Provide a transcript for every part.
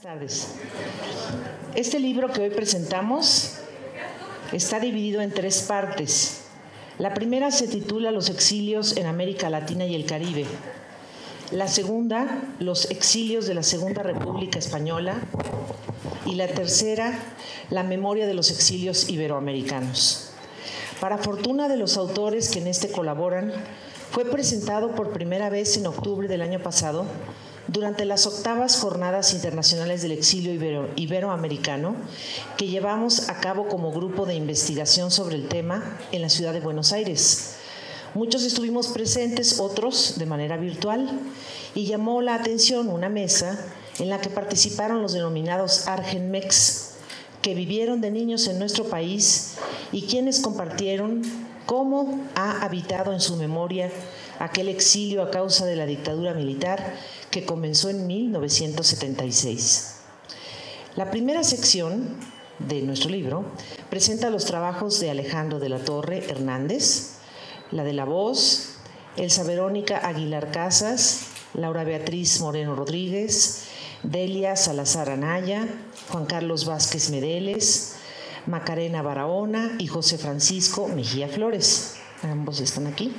Buenas tardes. Este libro que hoy presentamos está dividido en tres partes. La primera se titula Los exilios en América Latina y el Caribe. La segunda, Los exilios de la Segunda República Española. Y la tercera, La memoria de los exilios iberoamericanos. Para fortuna de los autores que en este colaboran, fue presentado por primera vez en octubre del año pasado durante las 8ª Jornadas Internacionales del Exilio Iberoamericano que llevamos a cabo como grupo de investigación sobre el tema en la ciudad de Buenos Aires. Muchos estuvimos presentes, otros de manera virtual, y llamó la atención una mesa en la que participaron los denominados Argenmex, que vivieron de niños en nuestro país y quienes compartieron cómo ha habitado en su memoria aquel exilio a causa de la dictadura militar que comenzó en 1976. La primera sección de nuestro libro presenta los trabajos de Alejandro de la Torre Hernández, la de la voz, Elsa Verónica Aguilar Casas, Laura Beatriz Moreno Rodríguez, Delia Salazar Anaya, Juan Carlos Vázquez Medeles, Macarena Barahona y José Francisco Mejía Flores. Ambos están aquí.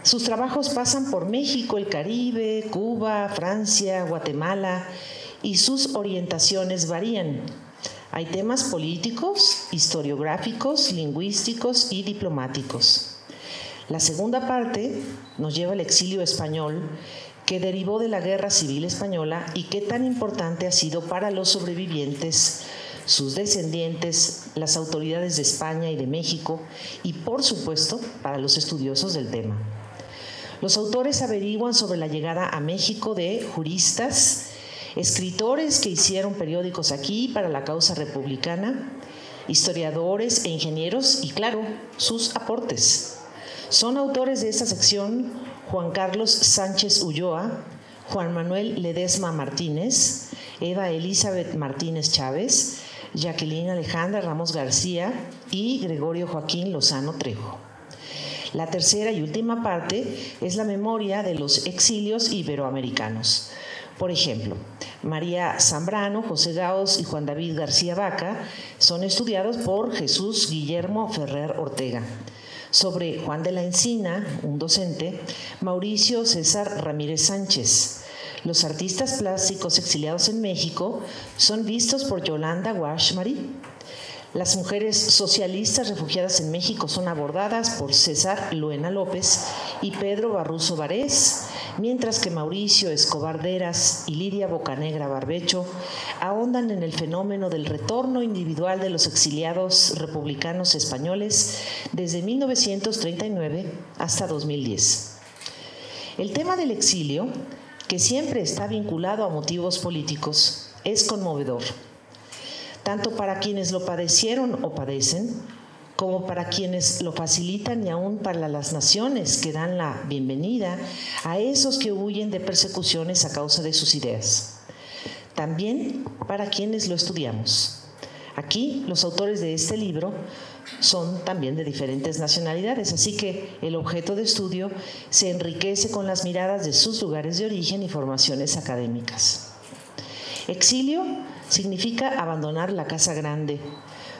Sus trabajos pasan por México, el Caribe, Cuba, Francia, Guatemala, y sus orientaciones varían. Hay temas políticos, historiográficos, lingüísticos y diplomáticos. La segunda parte nos lleva al exilio español, que derivó de la Guerra Civil Española y qué tan importante ha sido para los sobrevivientes, sus descendientes, las autoridades de España y de México y, por supuesto, para los estudiosos del tema. Los autores averiguan sobre la llegada a México de juristas, escritores que hicieron periódicos aquí para la causa republicana, historiadores e ingenieros y, claro, sus aportes. Son autores de esta sección Juan Carlos Sánchez Ulloa, Juan Manuel Ledesma Martínez, Eva Elizabeth Martínez Chávez, Jacqueline Alejandra Ramos García y Gregorio Joaquín Lozano Trejo. La tercera y última parte es la memoria de los exilios iberoamericanos. Por ejemplo, María Zambrano, José Gaos y Juan David García Vaca son estudiados por Jesús Guillermo Ferrer Ortega. Sobre Juan de la Encina, un docente, Mauricio César Ramírez Sánchez. Los artistas plásticos exiliados en México son vistos por Yolanda Wash Marí. Las mujeres socialistas refugiadas en México son abordadas por César Luena López y Pedro Barruso Varés, mientras que Mauricio Escobar Deras y Lidia Bocanegra Barbecho ahondan en el fenómeno del retorno individual de los exiliados republicanos españoles desde 1939 hasta 2010. El tema del exilio, que siempre está vinculado a motivos políticos, es conmovedor, tanto para quienes lo padecieron o padecen, como para quienes lo facilitan y aún para las naciones que dan la bienvenida a esos que huyen de persecuciones a causa de sus ideas. También para quienes lo estudiamos. Aquí los autores de este libro son también de diferentes nacionalidades, así que el objeto de estudio se enriquece con las miradas de sus lugares de origen y formaciones académicas. Exilio significa abandonar la casa grande,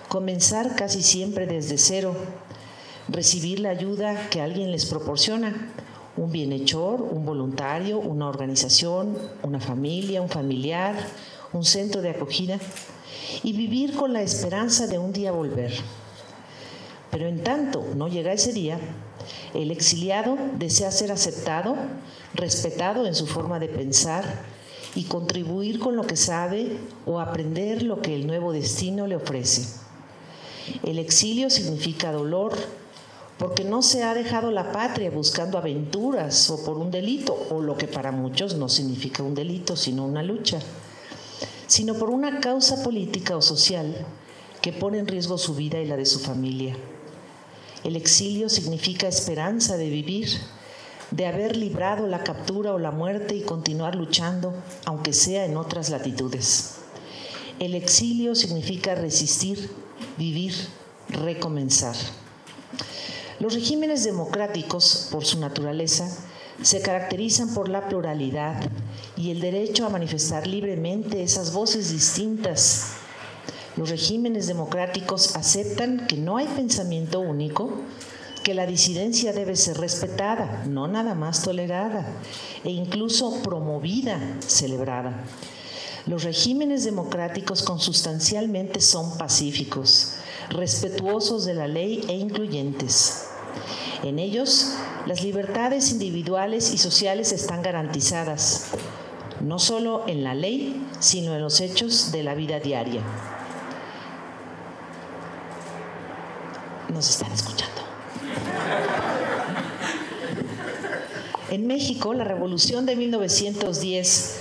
comenzar casi siempre desde cero, recibir la ayuda que alguien les proporciona, un bienhechor, un voluntario, una organización, una familia, un familiar, un centro de acogida, y vivir con la esperanza de un día volver. Pero en tanto no llega ese día, el exiliado desea ser aceptado, respetado en su forma de pensar y contribuir con lo que sabe o aprender lo que el nuevo destino le ofrece. El exilio significa dolor, porque no se ha dejado la patria buscando aventuras o por un delito, o lo que para muchos no significa un delito, sino una lucha, sino por una causa política o social que pone en riesgo su vida y la de su familia. El exilio significa esperanza de vivir, de haber librado la captura o la muerte y continuar luchando, aunque sea en otras latitudes. El exilio significa resistir, vivir, recomenzar. Los regímenes democráticos, por su naturaleza, se caracterizan por la pluralidad y el derecho a manifestar libremente esas voces distintas. Los regímenes democráticos aceptan que no hay pensamiento único, que la disidencia debe ser respetada, no nada más tolerada, e incluso promovida, celebrada. Los regímenes democráticos consustancialmente son pacíficos, respetuosos de la ley e incluyentes. En ellos, las libertades individuales y sociales están garantizadas, no solo en la ley, sino en los hechos de la vida diaria. Nos están escuchando. En México, la Revolución de 1910,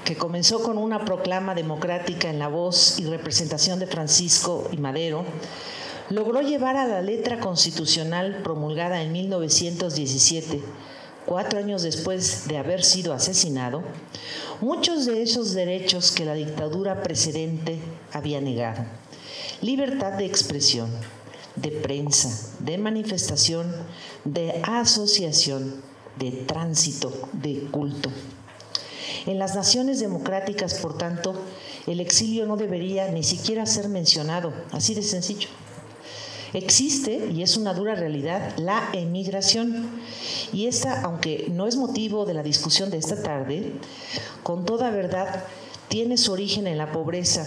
que comenzó con una proclama democrática en la voz y representación de Francisco I. Madero, logró llevar a la letra constitucional promulgada en 1917, 4 años después de haber sido asesinado, muchos de esos derechos que la dictadura precedente había negado. Libertad de expresión, de prensa, de manifestación, de asociación, de tránsito, de culto. En las naciones democráticas, por tanto, el exilio no debería ni siquiera ser mencionado, así de sencillo. Existe, y es una dura realidad, la emigración. Y esta, aunque no es motivo de la discusión de esta tarde, con toda verdad tiene su origen en la pobreza,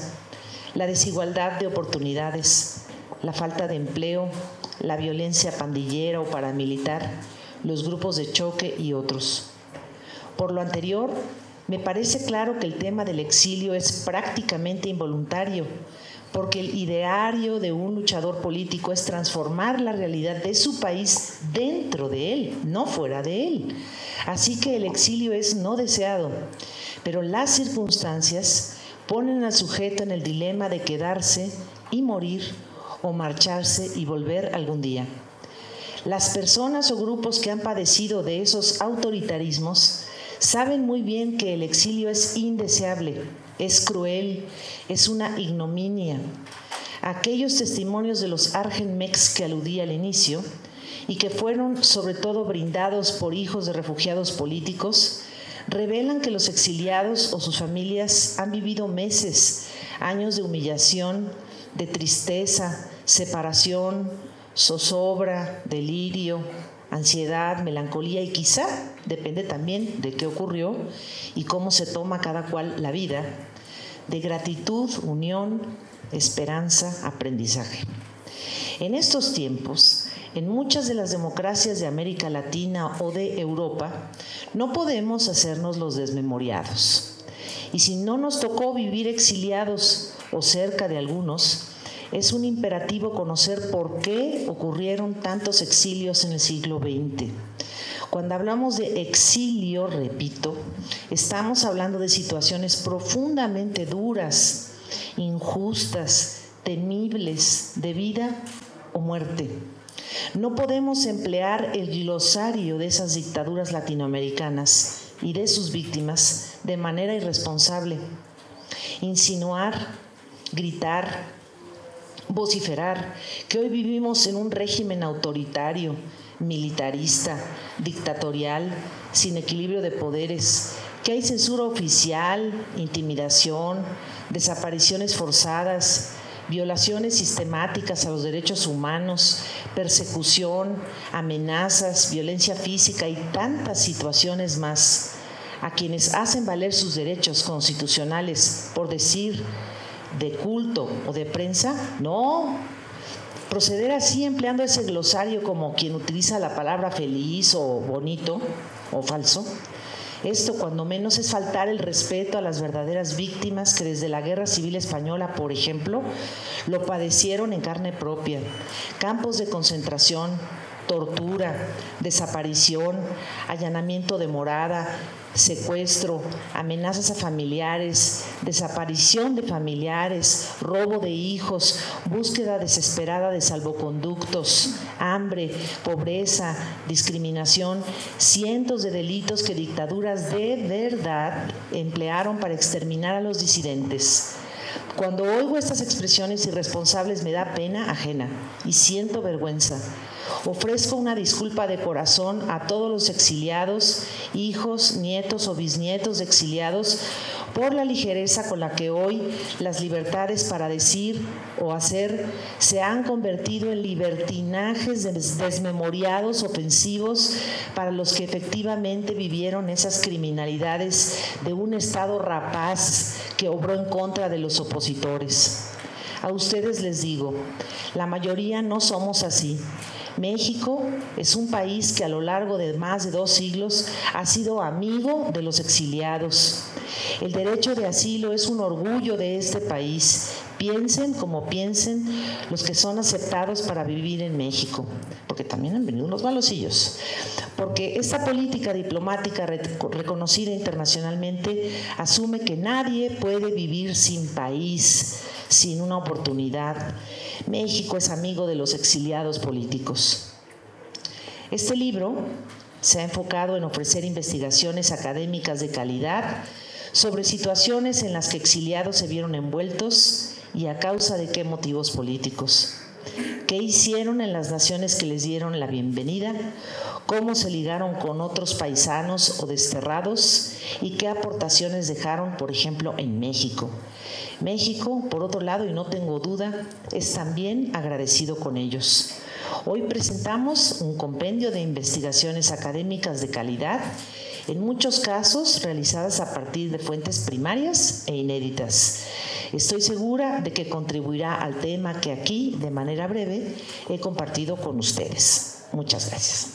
la desigualdad de oportunidades, la falta de empleo, la violencia pandillera o paramilitar, los grupos de choque y otros. Por lo anterior, me parece claro que el tema del exilio es prácticamente involuntario, porque el ideario de un luchador político es transformar la realidad de su país dentro de él, no fuera de él. Así que el exilio es no deseado, pero las circunstancias ponen al sujeto en el dilema de quedarse y morir o marcharse y volver algún día. Las personas o grupos que han padecido de esos autoritarismos saben muy bien que el exilio es indeseable, es cruel, es una ignominia. Aquellos testimonios de los Argenmex que aludí al inicio y que fueron sobre todo brindados por hijos de refugiados políticos, revelan que los exiliados o sus familias han vivido meses, años de humillación, de tristeza, separación, zozobra, delirio, ansiedad, melancolía y quizá, depende también de qué ocurrió y cómo se toma cada cual la vida, de gratitud, unión, esperanza, aprendizaje. En estos tiempos, en muchas de las democracias de América Latina o de Europa, no podemos hacernos los desmemoriados. Y si no nos tocó vivir exiliados o cerca de algunos, es un imperativo conocer por qué ocurrieron tantos exilios en el siglo XX. Cuando hablamos de exilio, repito, estamos hablando de situaciones profundamente duras, injustas, temibles, de vida o muerte. No podemos emplear el glosario de esas dictaduras latinoamericanas y de sus víctimas de manera irresponsable. Insinuar, gritar, vociferar que hoy vivimos en un régimen autoritario, militarista, dictatorial, sin equilibrio de poderes, que hay censura oficial, intimidación, desapariciones forzadas, violaciones sistemáticas a los derechos humanos, persecución, amenazas, violencia física y tantas situaciones más. A quienes hacen valer sus derechos constitucionales por decir de culto o de prensa, no. Proceder así empleando ese glosario como quien utiliza la palabra feliz o bonito o falso, esto cuando menos es faltar el respeto a las verdaderas víctimas que desde la Guerra Civil Española, por ejemplo, lo padecieron en carne propia. Campos de concentración, tortura, desaparición, allanamiento de morada, secuestro, amenazas a familiares, desaparición de familiares, robo de hijos, búsqueda desesperada de salvoconductos, hambre, pobreza, discriminación, cientos de delitos que dictaduras de verdad emplearon para exterminar a los disidentes. Cuando oigo estas expresiones irresponsables me da pena ajena y siento vergüenza. Ofrezco una disculpa de corazón a todos los exiliados, hijos, nietos o bisnietos de exiliados, por la ligereza con la que hoy las libertades para decir o hacer se han convertido en libertinajes desmemoriados, ofensivos para los que efectivamente vivieron esas criminalidades de un Estado rapaz que obró en contra de los opositores. A ustedes les digo, la mayoría no somos así. México es un país que a lo largo de más de 2 siglos ha sido amigo de los exiliados. El derecho de asilo es un orgullo de este país. Piensen como piensen los que son aceptados para vivir en México, porque también han venido unos malosillos. Porque esta política diplomática reconocida internacionalmente asume que nadie puede vivir sin país, sin una oportunidad. México es amigo de los exiliados políticos. Este libro se ha enfocado en ofrecer investigaciones académicas de calidad sobre situaciones en las que exiliados se vieron envueltos y a causa de qué motivos políticos. ¿Qué hicieron en las naciones que les dieron la bienvenida? ¿Cómo se ligaron con otros paisanos o desterrados? ¿Y qué aportaciones dejaron, por ejemplo, en México? México, por otro lado, y no tengo duda, es también agradecido con ellos. Hoy presentamos un compendio de investigaciones académicas de calidad, en muchos casos realizadas a partir de fuentes primarias e inéditas. Estoy segura de que contribuirá al tema que aquí, de manera breve, he compartido con ustedes. Muchas gracias.